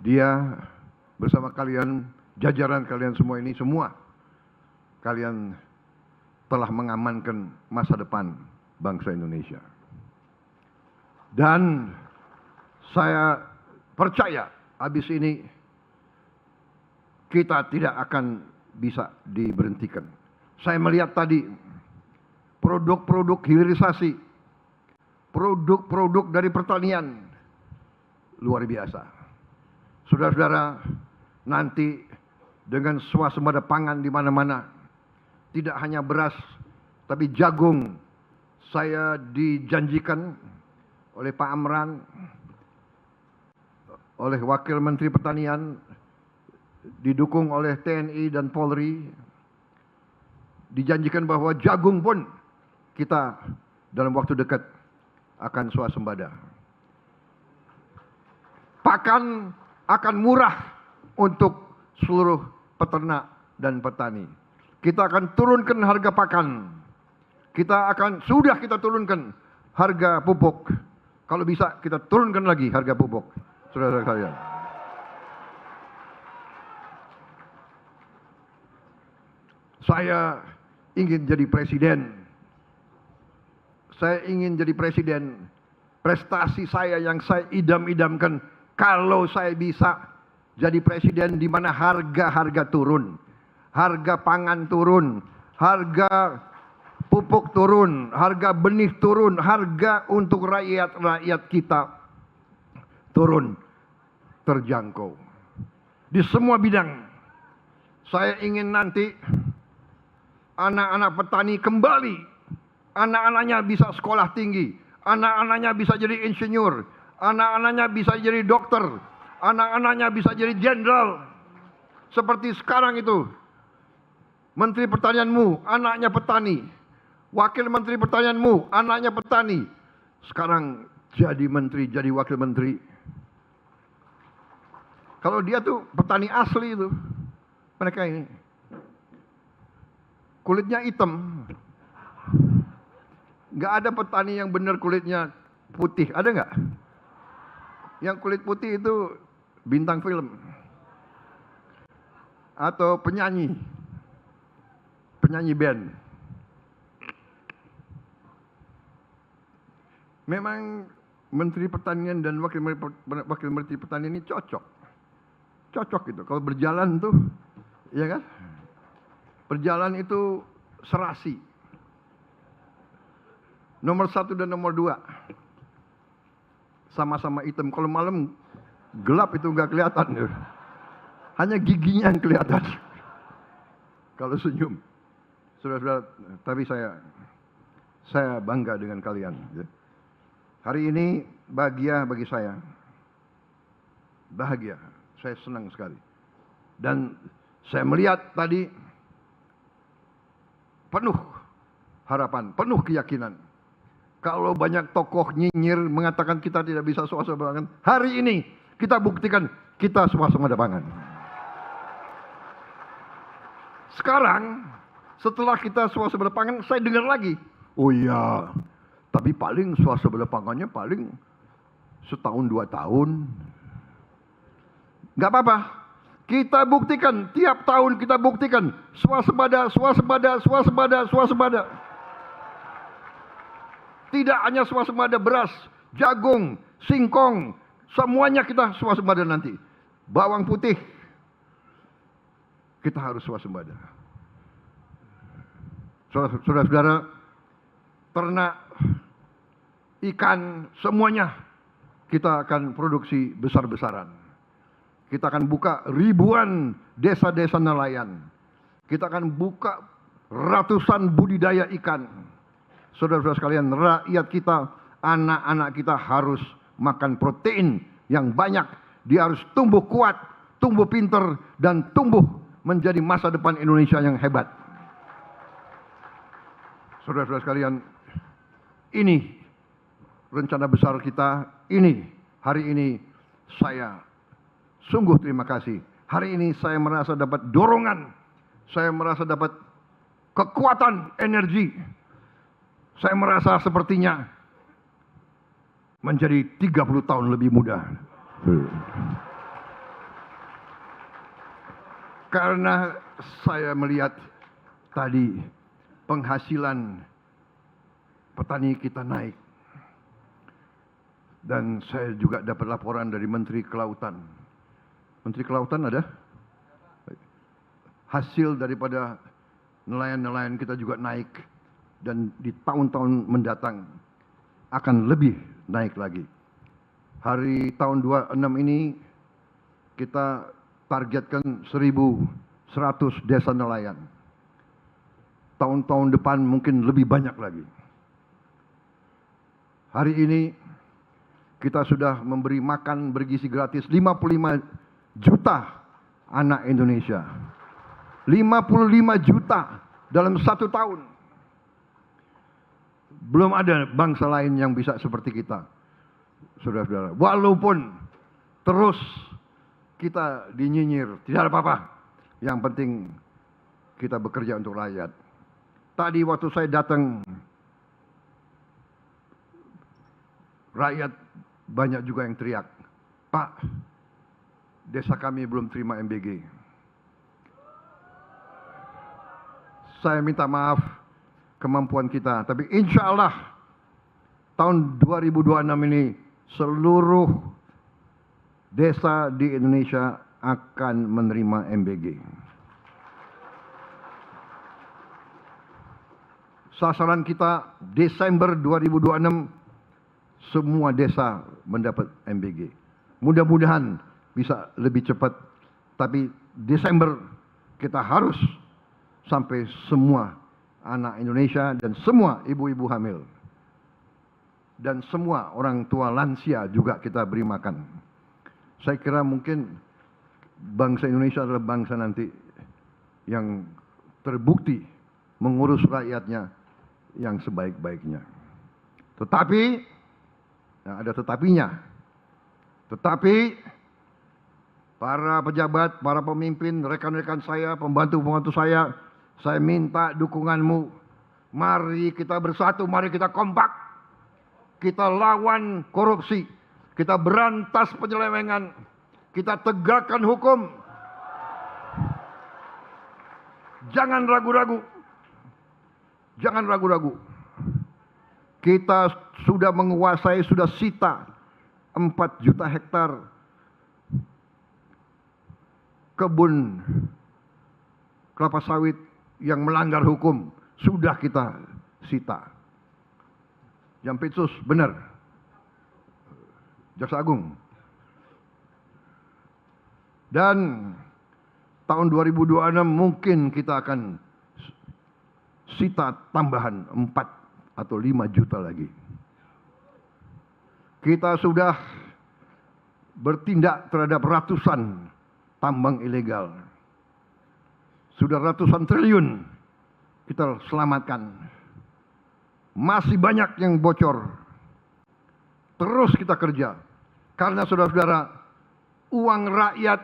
dia bersama kalian, jajaran kalian semua ini, semua kalian telah mengamankan masa depan bangsa Indonesia. Dan saya percaya habis ini kita tidak akan bisa diberhentikan. Saya melihat tadi produk-produk hilirisasi, produk-produk dari pertanian luar biasa. Saudara-saudara, nanti dengan swasembada pangan di mana-mana, tidak hanya beras, tapi jagung. Saya dijanjikan oleh Pak Amran, oleh Wakil Menteri Pertanian, didukung oleh TNI dan Polri, dijanjikan bahwa jagung pun kita dalam waktu dekat akan swasembada. Pakan akan murah untuk seluruh peternak dan petani. Kita akan turunkan harga pakan. Sudah kita turunkan harga pupuk. Kalau bisa kita turunkan lagi harga pupuk. Saudara-saudara sekalian. Saya ingin jadi presiden. Saya ingin jadi presiden. Prestasi saya yang saya idam-idamkan, kalau saya bisa jadi presiden di mana harga-harga turun, harga pangan turun, harga pupuk turun, harga benih turun, harga untuk rakyat-rakyat kita turun, terjangkau. Di semua bidang. Saya ingin nanti anak-anak petani kembali, anak-anaknya bisa sekolah tinggi, anak-anaknya bisa jadi insinyur, anak-anaknya bisa jadi dokter, anak-anaknya bisa jadi jenderal. Seperti sekarang itu, Menteri Pertanianmu anaknya petani, Wakil Menteri Pertanianmu anaknya petani. Sekarang jadi menteri, jadi wakil menteri. Kalau dia tuh petani asli itu, mereka ini kulitnya hitam. Nggak ada petani yang benar kulitnya putih, ada nggak? Yang kulit putih itu bintang film atau penyanyi band. Memang Menteri Pertanian dan Wakil Menteri Pertanian ini cocok gitu. Kalau berjalan tuh, ya kan? Berjalan itu serasi. Nomor 1 dan nomor 2 sama-sama hitam. Kalau malam gelap itu nggak kelihatan, hanya giginya yang kelihatan. Kalau senyum, saudara-saudara. Tapi saya bangga dengan kalian. Hari ini bahagia bagi saya, bahagia. Saya senang sekali. Dan saya melihat tadi penuh harapan, penuh keyakinan. Kalau banyak tokoh nyinyir mengatakan kita tidak bisa swasembada pangan, hari ini kita buktikan kita swasembada pangan. Sekarang setelah kita swasembada pangan, saya dengar lagi, oh iya, tapi paling swasembada pangannya paling setahun 2 tahun. Nggak apa-apa. Kita buktikan, tiap tahun kita buktikan swasembada. Tidak hanya swasembada beras, jagung, singkong, semuanya kita swasembada nanti. Bawang putih, kita harus swasembada. Saudara-saudara, ternak, ikan, semuanya kita akan produksi besar-besaran. Kita akan buka ribuan desa-desa nelayan. Kita akan buka ratusan budidaya ikan. Saudara-saudara sekalian, rakyat kita, anak-anak kita harus makan protein yang banyak. Dia harus tumbuh kuat, tumbuh pinter, dan tumbuh menjadi masa depan Indonesia yang hebat. Saudara-saudara sekalian, ini rencana besar kita. Hari ini saya sungguh terima kasih. Hari ini saya merasa dapat dorongan. Saya merasa dapat kekuatan, energi. Saya merasa sepertinya menjadi 30 tahun lebih muda. Karena saya melihat tadi penghasilan petani kita naik. Dan saya juga dapat laporan dari Menteri Kelautan. Menteri Kelautan ada? Hasil daripada nelayan-nelayan kita juga naik. Dan di tahun-tahun mendatang akan lebih naik lagi. Hari tahun 26 ini kita targetkan 1.100 desa nelayan. Tahun-tahun depan mungkin lebih banyak lagi. Hari ini kita sudah memberi makan bergizi gratis 55 juta anak Indonesia. 55 juta dalam 1 tahun. Belum ada bangsa lain yang bisa seperti kita. Saudara-saudara, walaupun terus kita dinyinyir, tidak ada apa-apa. Yang penting kita bekerja untuk rakyat. Tadi waktu saya datang, rakyat banyak juga yang teriak, "Pak, desa kami belum terima MBG." Saya minta maaf kemampuan kita, tapi insya Allah tahun 2026 ini seluruh desa di Indonesia akan menerima MBG. Sasaran kita Desember 2026 semua desa mendapat MBG. Mudah-mudahan bisa lebih cepat, tapi Desember kita harus sampai semua anak Indonesia dan semua ibu-ibu hamil dan semua orang tua lansia juga kita beri makan. Saya kira mungkin bangsa Indonesia adalah bangsa nanti yang terbukti mengurus rakyatnya yang sebaik-baiknya. Tetapi, nah ada tetapinya. Tetapi para pejabat, para pemimpin, rekan-rekan saya, pembantu-pembantu saya minta dukunganmu. Mari kita bersatu, mari kita kompak. Kita lawan korupsi. Kita berantas penyelewengan. Kita tegakkan hukum. Jangan ragu-ragu. Jangan ragu-ragu. Kita sudah menguasai, sudah sita 4 juta hektar kebun kelapa sawit yang melanggar hukum. Sudah kita sita. Jampitsus, benar. Jaksa Agung. Dan tahun 2026 mungkin kita akan sita tambahan 4 atau 5 juta lagi. Kita sudah bertindak terhadap ratusan tambang ilegal. Sudah ratusan triliun kita selamatkan. Masih banyak yang bocor. Terus kita kerja. Karena saudara-saudara, uang rakyat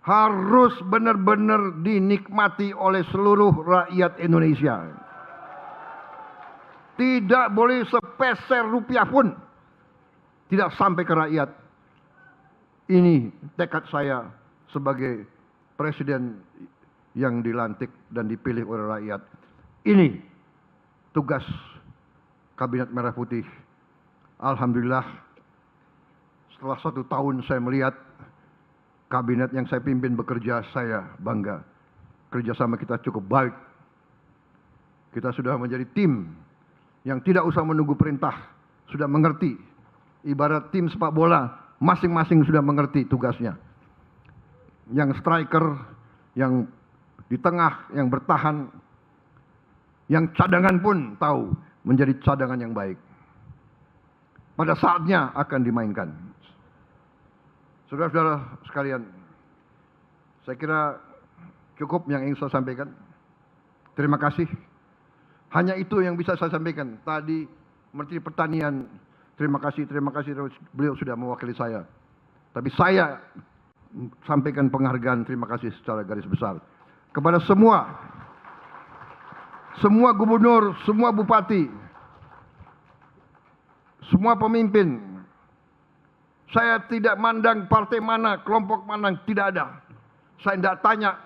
harus benar-benar dinikmati oleh seluruh rakyat Indonesia. Tidak boleh sepeser rupiah pun tidak sampai ke rakyat. Ini tekad saya sebagai presiden yang dilantik dan dipilih oleh rakyat. Ini tugas Kabinet Merah Putih. Alhamdulillah, setelah 1 tahun saya melihat kabinet yang saya pimpin bekerja, saya bangga. Kerjasama kita cukup baik. Kita sudah menjadi tim yang tidak usah menunggu perintah, sudah mengerti. Ibarat tim sepak bola, masing-masing sudah mengerti tugasnya. Yang striker, yang di tengah, yang bertahan, yang cadangan pun tahu menjadi cadangan yang baik. Pada saatnya akan dimainkan. Saudara-saudara sekalian, saya kira cukup yang ingin saya sampaikan. Terima kasih. Hanya itu yang bisa saya sampaikan. Tadi Menteri Pertanian, terima kasih, beliau sudah mewakili saya. Tapi saya sampaikan penghargaan terima kasih secara garis besar kepada semua gubernur, semua bupati, semua pemimpin. Saya tidak mandang partai mana, kelompok mana, tidak ada. Saya tidak tanya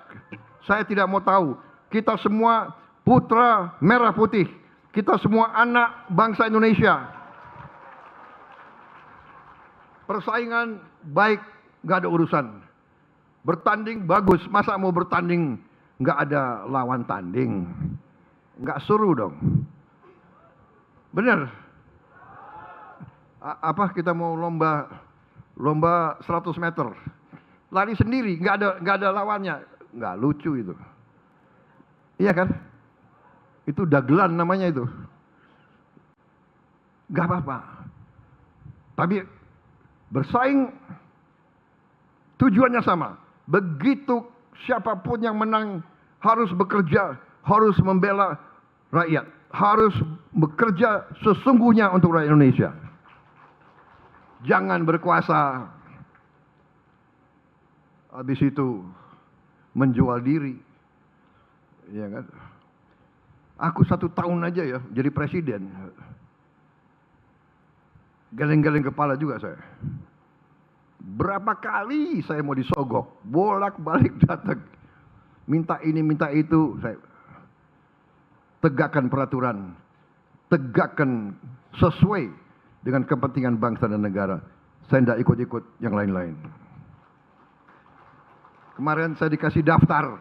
Saya tidak mau tahu. Kita semua putra merah putih. Kita semua anak bangsa Indonesia. Persaingan baik, nggak ada urusan. Bertanding bagus, masa mau bertanding nggak ada lawan tanding? Nggak seru dong. Bener? Apa kita mau lomba 100 meter, lari sendiri, nggak ada lawannya, nggak lucu itu. Iya kan? Itu dagelan namanya itu. Nggak apa-apa. Tapi bersaing tujuannya sama. Begitu siapapun yang menang harus bekerja, harus membela rakyat, harus bekerja sesungguhnya untuk rakyat Indonesia. Jangan berkuasa, habis itu menjual diri. Ya kan? Aku 1 tahun aja ya jadi presiden. Geleng-geleng kepala juga saya. Berapa kali saya mau disogok, bolak-balik datang. Minta ini, minta itu. Saya tegakkan peraturan, tegakkan sesuai dengan kepentingan bangsa dan negara. Saya tidak ikut-ikut yang lain-lain. Kemarin saya dikasih daftar.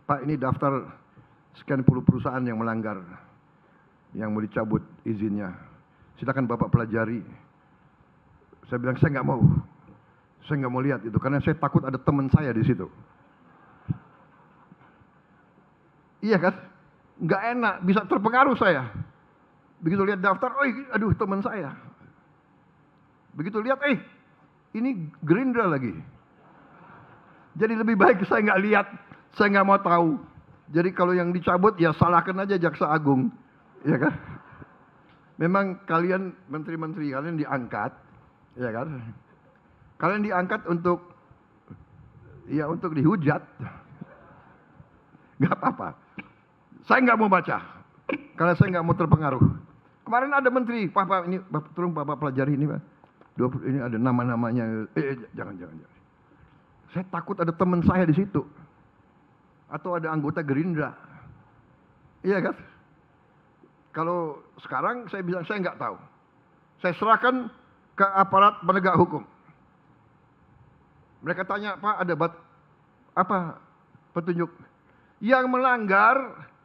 Pak, ini daftar sekian puluh perusahaan yang melanggar, yang mau dicabut izinnya. Silakan Bapak pelajari. Saya bilang saya nggak mau. Saya nggak mau lihat itu karena saya takut ada teman saya di situ. Iya kan? Nggak enak, bisa terpengaruh saya. Begitu lihat daftar, oh aduh teman saya. Begitu lihat, ini Gerindra lagi. Jadi lebih baik saya nggak lihat, saya nggak mau tahu. Jadi kalau yang dicabut ya salahkan aja Jaksa Agung, ya kan? Memang kalian menteri-menteri kalian diangkat, ya kan? Kalian diangkat untuk dihujat, nggak apa-apa. Saya nggak mau baca, karena saya nggak mau terpengaruh. Kemarin ada menteri, Pak ini, tolong Bapak pelajari ini, Pak. Ini ada nama-namanya. Jangan. Saya takut ada teman saya di situ, atau ada anggota Gerindra. Iya kan? Kalau sekarang saya bilang saya nggak tahu. Saya serahkan ke aparat penegak hukum. Mereka tanya, Pak ada apa petunjuk? Yang melanggar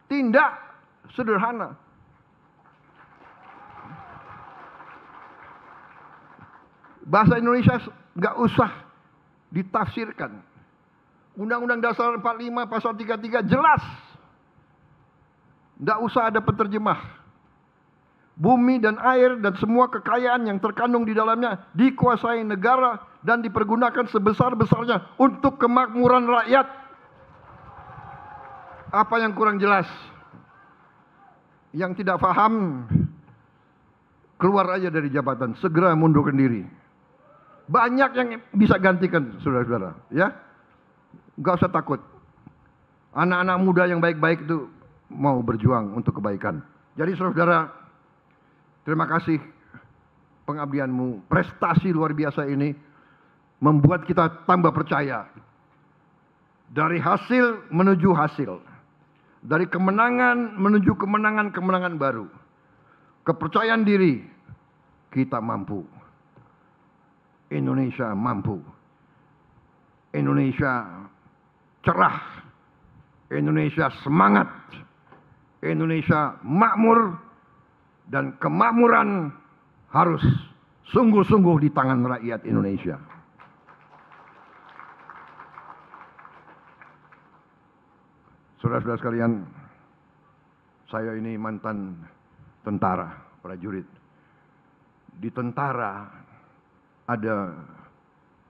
tindak sederhana. Bahasa Indonesia nggak usah ditafsirkan. Undang-Undang Dasar 45 pasal 33 jelas. Nggak usah ada penerjemah. Bumi dan air dan semua kekayaan yang terkandung di dalamnya dikuasai negara dan dipergunakan sebesar-besarnya untuk kemakmuran rakyat. Apa yang kurang jelas? Yang tidak paham, keluar aja dari jabatan, segera mundurkan diri. Banyak yang bisa gantikan, saudara-saudara, ya. Nggak usah takut. Anak-anak muda yang baik-baik itu mau berjuang untuk kebaikan. Jadi saudara, terima kasih pengabdianmu. Prestasi luar biasa ini membuat kita tambah percaya. Dari hasil menuju hasil. Dari kemenangan menuju kemenangan baru. Kepercayaan diri, kita mampu. Indonesia mampu. Indonesia cerah. Indonesia semangat. Indonesia makmur. Dan kemakmuran harus sungguh-sungguh di tangan rakyat Indonesia. Saudara-saudara sekalian, saya ini mantan tentara, prajurit. Di tentara ada